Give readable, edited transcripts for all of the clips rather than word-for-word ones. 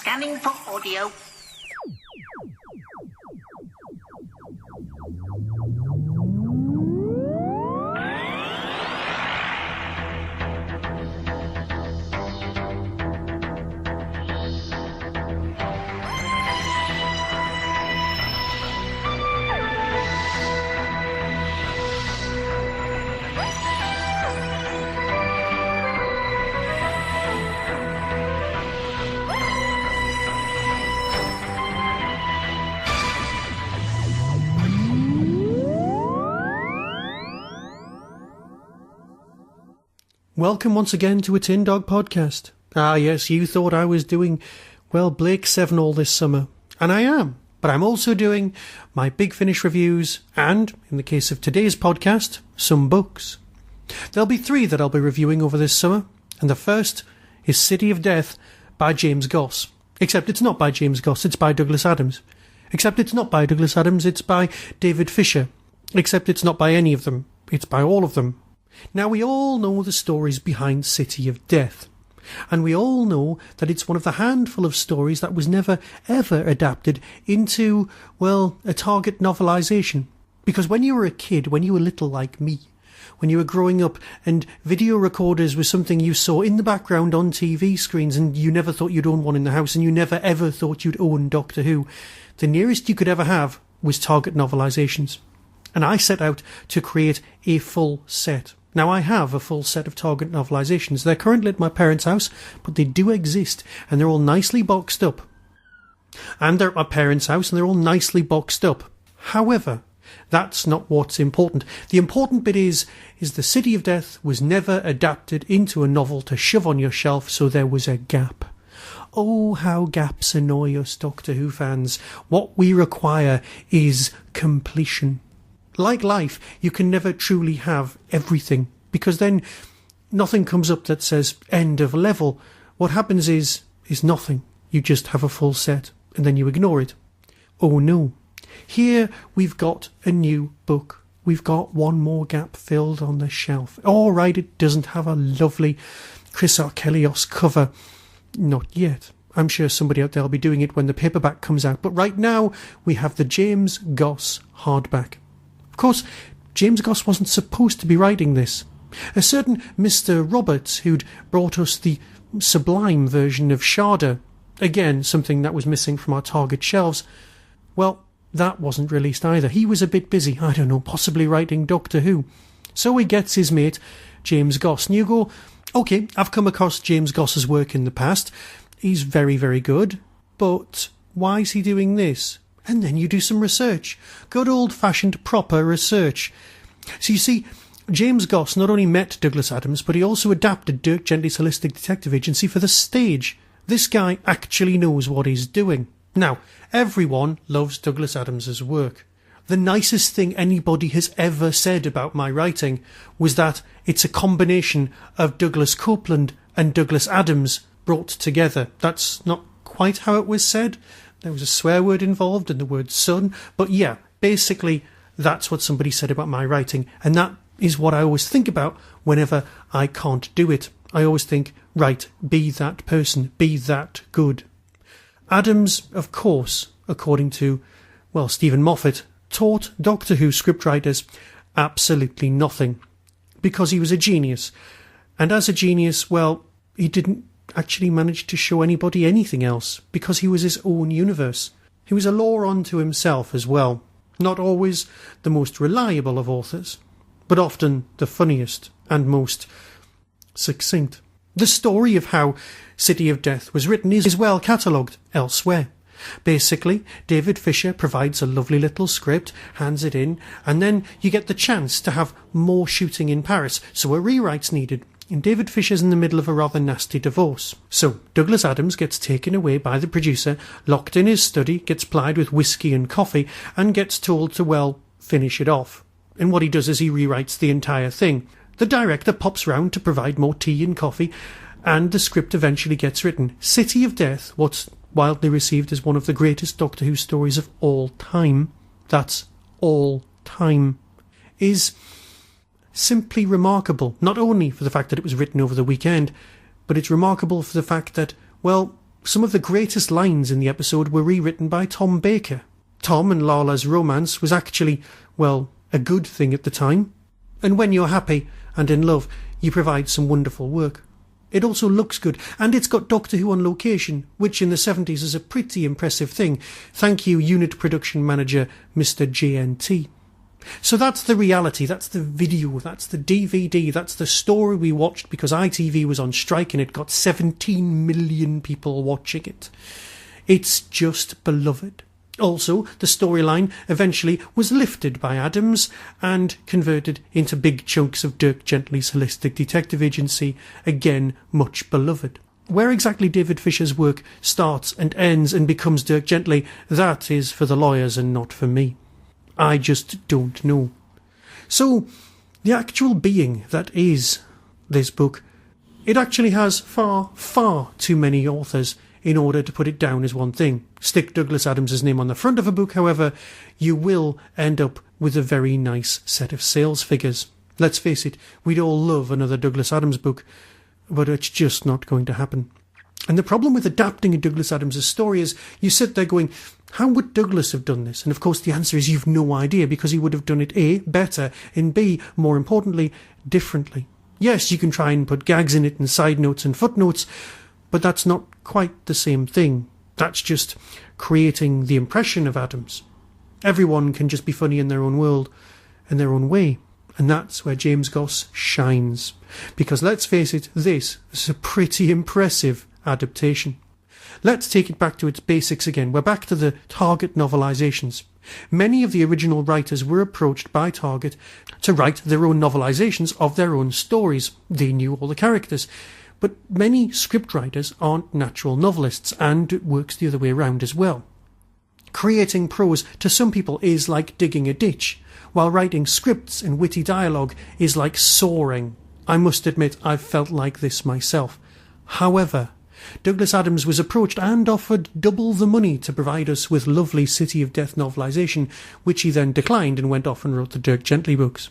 Scanning for audio. Welcome once again to a Tin Dog podcast. Ah yes, you thought I was doing, well, Blake 7 all this summer. And I am. But I'm also doing my Big Finish reviews and, in the case of today's podcast, some books. There'll be 3 that I'll be reviewing over this summer. And the first is City of Death by James Goss. Except it's not by James Goss, it's by Douglas Adams. Except it's not by Douglas Adams, it's by David Fisher. Except it's not by any of them, it's by all of them. Now, we all know the stories behind City of Death, and we all know that it's one of the handful of stories that was never, ever adapted into, well, a Target novelisation. Because when you were a kid, when you were little like me, when you were growing up and video recorders was something you saw in the background on TV screens and you never thought you'd own one in the house and you never, ever thought you'd own Doctor Who, the nearest you could ever have was Target novelisations. And I set out to create a full set. Now, I have a full set of Target novelisations. They're currently at my parents' house, but they do exist, and they're all nicely boxed up. And they're at my parents' house, and they're all nicely boxed up. However, that's not what's important. The important bit is the City of Death was never adapted into a novel to shove on your shelf, so there was a gap. Oh, how gaps annoy us Doctor Who fans. What we require is completion. Like life, you can never truly have everything, because then nothing comes up that says end of level. What happens is nothing. You just have a full set, and then you ignore it. Oh no. Here we've got a new book. We've got one more gap filled on the shelf. All right, it doesn't have a lovely Chris Arkelios cover. Not yet. I'm sure somebody out there will be doing it when the paperback comes out. But right now, we have the James Goss hardback. Of course, James Goss wasn't supposed to be writing this. A certain Mr. Roberts, who'd brought us the sublime version of Sharda, again something that was missing from our Target shelves, well, that wasn't released either. He was a bit busy, I don't know, possibly writing Doctor Who. So he gets his mate, James Goss, and you go, OK, I've come across James Goss's work in the past. He's very, very good, but why is he doing this? And then you do some research. Good old-fashioned proper research. So you see, James Goss not only met Douglas Adams, but he also adapted Dirk Gently's Holistic Detective Agency for the stage. This guy actually knows what he's doing. Now, everyone loves Douglas Adams's work. The nicest thing anybody has ever said about my writing was that it's a combination of Douglas Copeland and Douglas Adams brought together. That's not quite how it was said. There was a swear word involved in the word son. But yeah, basically, that's what somebody said about my writing. And that is what I always think about whenever I can't do it. I always think, right, be that person, be that good. Adams, of course, according to, well, Stephen Moffat, taught Doctor Who scriptwriters absolutely nothing. Because he was a genius. And as a genius, well, he didn't actually managed to show anybody anything else, because he was his own universe. He was a law unto himself as well. Not always the most reliable of authors, but often the funniest and most succinct. The story of how City of Death was written is well catalogued elsewhere. Basically, David Fisher provides a lovely little script, hands it in, and then you get the chance to have more shooting in Paris, so a rewrite's needed. And David Fisher's in the middle of a rather nasty divorce. So Douglas Adams gets taken away by the producer, locked in his study, gets plied with whiskey and coffee, and gets told to, well, finish it off. And what he does is he rewrites the entire thing. The director pops round to provide more tea and coffee, and the script eventually gets written. City of Death, what's widely received as one of the greatest Doctor Who stories of all time, that's all time, is simply remarkable, not only for the fact that it was written over the weekend, but it's remarkable for the fact that, well, Some of the greatest lines in the episode were rewritten by Tom Baker. Tom and Lala's romance was actually, well, a good thing at the time. And when you're happy and in love, you provide some wonderful work. It also looks good, and it's got Doctor Who on location, which in the 70s is a pretty impressive thing. Thank you, unit production manager Mr. JNT. So that's the reality, that's the video, that's the DVD, that's the story we watched because ITV was on strike and it got 17 million people watching it. It's just beloved. Also, the storyline eventually was lifted by Adams and converted into big chunks of Dirk Gently's Holistic Detective Agency, again much beloved. Where exactly David Fisher's work starts and ends and becomes Dirk Gently, that is for the lawyers and not for me. I just don't know. So, the actual being that is this book, it actually has far, far too many authors in order to put it down as one thing. Stick Douglas Adams' name on the front of a book, however, you will end up with a very nice set of sales figures. Let's face it, we'd all love another Douglas Adams book, but it's just not going to happen. And the problem with adapting a Douglas Adams' story is you sit there going, how would Douglas have done this? And of course the answer is you've no idea, because he would have done it A, better, and B, more importantly, differently. Yes, you can try and put gags in it and side notes and footnotes, but that's not quite the same thing. That's just creating the impression of Adams. Everyone can just be funny in their own world, in their own way. And that's where James Goss shines. Because let's face it, this is a pretty impressive adaptation. Let's take it back to its basics again. We're back to the Target novelizations. Many of the original writers were approached by Target to write their own novelizations of their own stories. They knew all the characters. But many scriptwriters aren't natural novelists, and it works the other way around as well. Creating prose to some people is like digging a ditch, while writing scripts and witty dialogue is like soaring. I must admit I've felt like this myself. However, Douglas Adams was approached and offered double the money to provide us with lovely City of Death novelisation, which he then declined and went off and wrote the Dirk Gently books.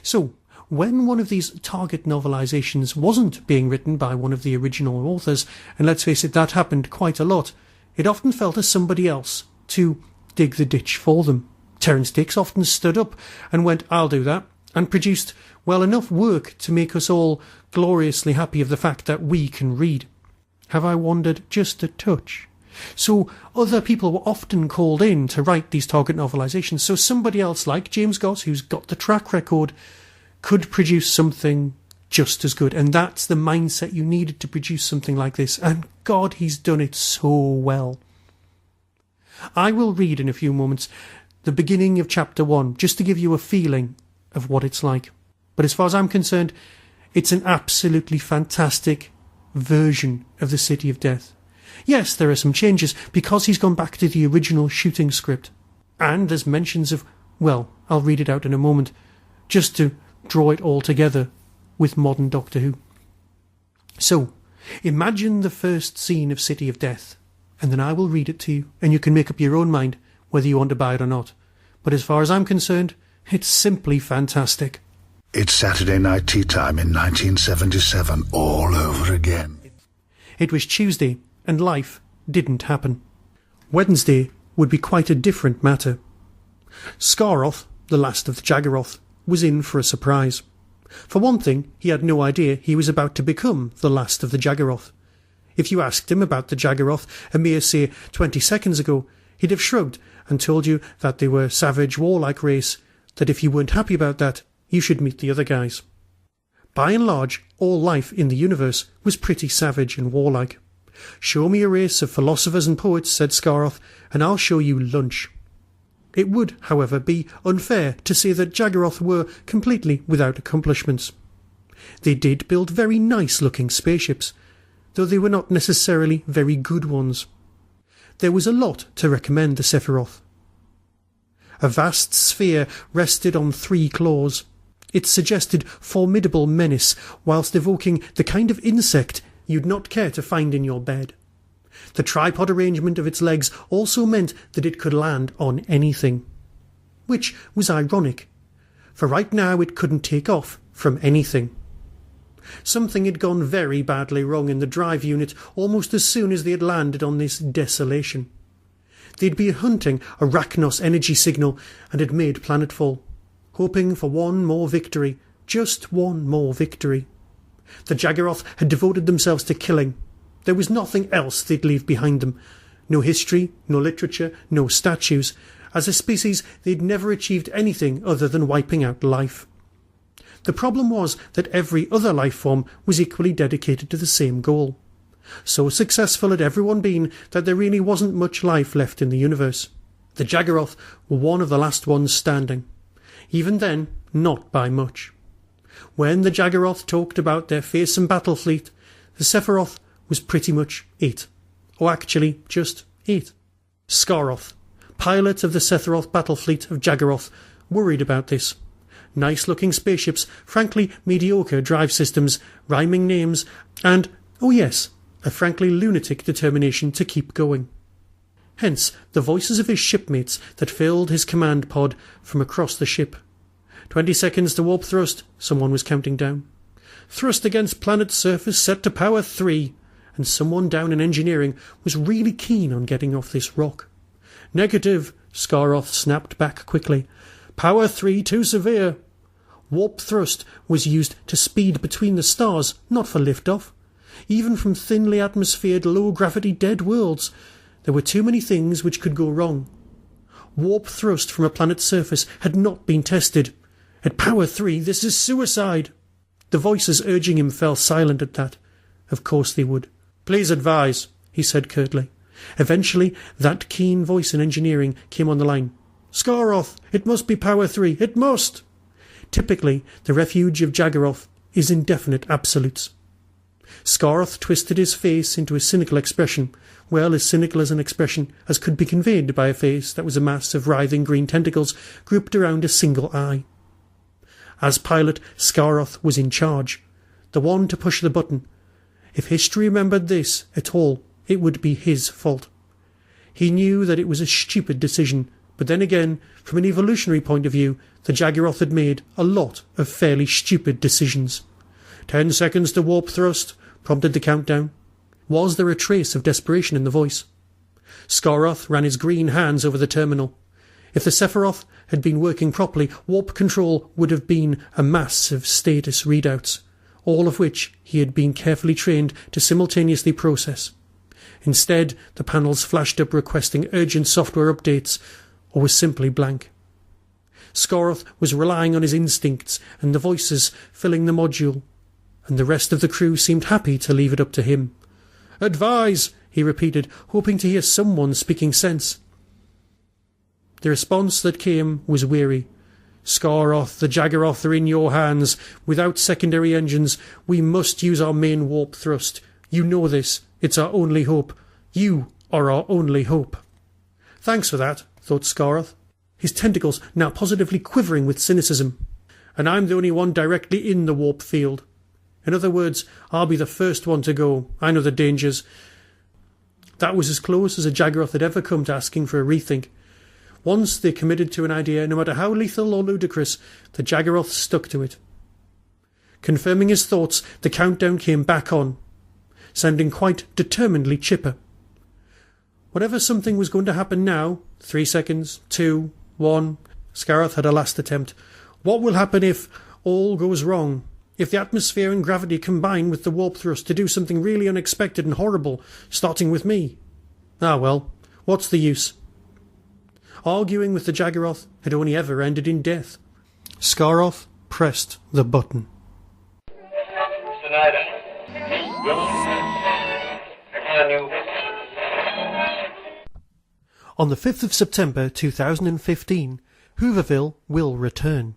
So, when one of these Target novelisations wasn't being written by one of the original authors, and let's face it, that happened quite a lot, it often fell to somebody else to dig the ditch for them. Terence Dicks often stood up and went, I'll do that, and produced, well, enough work to make us all gloriously happy of the fact that we can read. Have I wandered just a touch? So other people were often called in to write these Target novelisations, so somebody else like James Goss, who's got the track record, could produce something just as good. And that's the mindset you needed to produce something like this. And God, he's done it so well. I will read in a few moments the beginning of chapter 1, just to give you a feeling of what it's like. But as far as I'm concerned, it's an absolutely fantastic version of the City of Death. Yes, there are some changes because he's gone back to the original shooting script. And there's mentions of, well, I'll read it out in a moment, just to draw it all together with modern Doctor Who. So, imagine the first scene of City of Death, and then I will read it to you, and you can make up your own mind whether you want to buy it or not. But as far as I'm concerned, it's simply fantastic. It's Saturday night tea time in 1977 all over again. It was Tuesday, and life didn't happen. Wednesday would be quite a different matter. Scaroth, the last of the Jaggeroth, was in for a surprise. For one thing, he had no idea he was about to become the last of the Jaggeroth. If you asked him about the Jaggeroth a mere, say, 20 seconds ago, he'd have shrugged and told you that they were a savage, warlike race, that if you weren't happy about that, you should meet the other guys. By and large, all life in the universe was pretty savage and warlike. Show me a race of philosophers and poets, said Scaroth, and I'll show you lunch. It would, however, be unfair to say that Jaggeroth were completely without accomplishments. They did build very nice-looking spaceships, though they were not necessarily very good ones. There was a lot to recommend the Sephiroth. A vast sphere rested on 3 claws. It suggested formidable menace, whilst evoking the kind of insect you'd not care to find in your bed. The tripod arrangement of its legs also meant that it could land on anything. Which was ironic, for right now it couldn't take off from anything. Something had gone very badly wrong in the drive unit almost as soon as they had landed on this desolation. They'd been hunting a Rachnos energy signal and had made planetfall, hoping for one more victory, just one more victory. The Jaggeroth had devoted themselves to killing. There was nothing else they'd leave behind them. No history, no literature, no statues. As a species, they'd never achieved anything other than wiping out life. The problem was that every other life form was equally dedicated to the same goal. So successful had everyone been that there really wasn't much life left in the universe. The Jaggeroth were one of the last ones standing. Even then, not by much. When the Jaggeroth talked about their fearsome battle fleet, the Sephiroth was pretty much it. Or actually, just it. Scaroth, pilot of the Sephiroth battle fleet of Jaggeroth, worried about this. Nice-looking spaceships, frankly mediocre drive systems, rhyming names, and, oh yes, a frankly lunatic determination to keep going. Hence the voices of his shipmates that filled his command pod from across the ship. 20 seconds to warp thrust, someone was counting down. Thrust against planet surface set to power 3, and someone down in engineering was really keen on getting off this rock. Negative, Scaroth snapped back quickly. Power 3 too severe. Warp thrust was used to speed between the stars, not for liftoff. Even from thinly atmosphered, low-gravity dead worlds, there were too many things which could go wrong. Warp thrust from a planet's surface had not been tested. At Power 3, this is suicide. The voices urging him fell silent at that. Of course they would. Please advise, he said curtly. Eventually, that keen voice in engineering came on the line. Scaroth, it must be Power 3, it must! Typically, the refuge of Jaggeroth is indefinite absolutes. Scaroth twisted his face into a cynical expression, well, as cynical as an expression as could be conveyed by a face that was a mass of writhing green tentacles grouped around a single eye. As pilot, Scaroth was in charge, the one to push the button. If history remembered this at all, it would be his fault. He knew that it was a stupid decision, but then again, from an evolutionary point of view, the Jaggeroth had made a lot of fairly stupid decisions. 10 seconds to warp thrust, prompted the countdown. Was there a trace of desperation in the voice? Scaroth ran his green hands over the terminal. If the Sephiroth had been working properly, warp control would have been a mass of status readouts, all of which he had been carefully trained to simultaneously process. Instead, the panels flashed up requesting urgent software updates, or was simply blank. Scaroth was relying on his instincts and the voices filling the module, and the rest of the crew seemed happy to leave it up to him. Advise, he repeated, hoping to hear someone speaking sense. The response that came was weary. Scaroth, the Jaggeroth are in your hands. Without secondary engines, we must use our main warp thrust. You know this. It's our only hope. You are our only hope. Thanks for that, thought Scaroth, his tentacles now positively quivering with cynicism. And I'm the only one directly in the warp field. In other words, I'll be the first one to go. I know the dangers. That was as close as a Jaggeroth had ever come to asking for a rethink. Once they committed to an idea, no matter how lethal or ludicrous, the Jaggeroth stuck to it. Confirming his thoughts, the countdown came back on, sounding quite determinedly chipper. Whatever something was going to happen now, 3 seconds, 2, 1, Scaroth had a last attempt. What will happen if all goes wrong? If the atmosphere and gravity combine with the warp thrust to do something really unexpected and horrible, starting with me? Ah well, what's the use? Arguing with the Jaggeroth had only ever ended in death. Scaroth pressed the button. On the 5th of September 2015, Hooverville will return.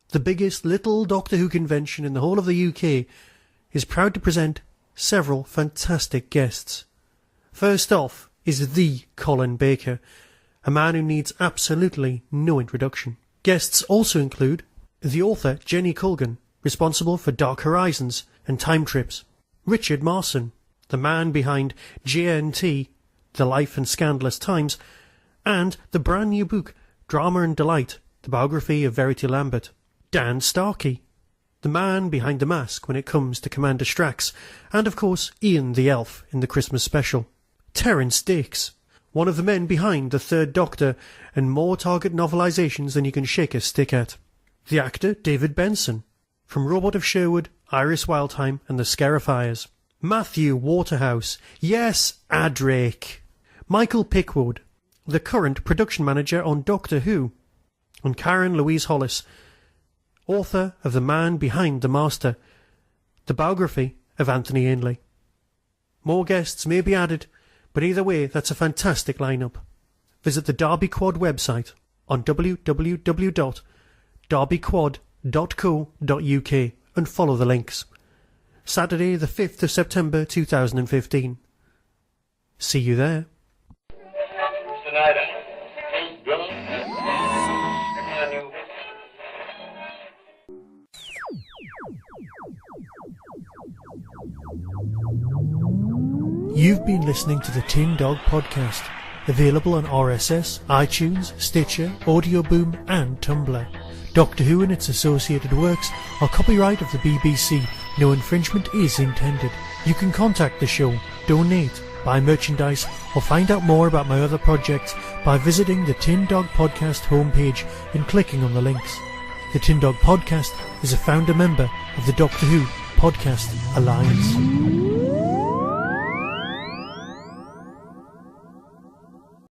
The biggest little Doctor Who convention in the whole of the UK is proud to present several fantastic guests. First off is the Colin Baker, a man who needs absolutely no introduction. Guests also include the author Jenny Colgan, responsible for Dark Horizons and Time Trips, Richard Marson, the man behind JNT, The Life and Scandalous Times, and the brand new book Drama and Delight, the biography of Verity Lambert, Dan Starkey, the man behind the mask when it comes to Commander Strax, and of course Ian the Elf in the Christmas special. Terrance Dicks, one of the men behind the Third Doctor and more Target novelisations than you can shake a stick at. The actor David Benson, from Robot of Sherwood, Iris Wildthyme and the Scarifiers. Matthew Waterhouse, yes, Adric. Michael Pickwood, the current production manager on Doctor Who. And Karen Louise Hollis, author of The Man Behind the Master, the biography of Anthony Ainley. More guests may be added, but either way, that's a fantastic lineup. Visit the Derby Quad website on www.derbyquad.co.uk and follow the links. Saturday the 5th of September 2015. See you there. You've been listening to the Tin Dog Podcast, available on RSS, iTunes, Stitcher, Audio Boom and Tumblr. Doctor Who and its associated works are copyright of the BBC. No infringement is intended. You can contact the show, donate, buy merchandise or find out more about my other projects by visiting the Tin Dog Podcast homepage and clicking on the links. The Tin Dog Podcast is a founder member of the Doctor Who Podcast Alliance.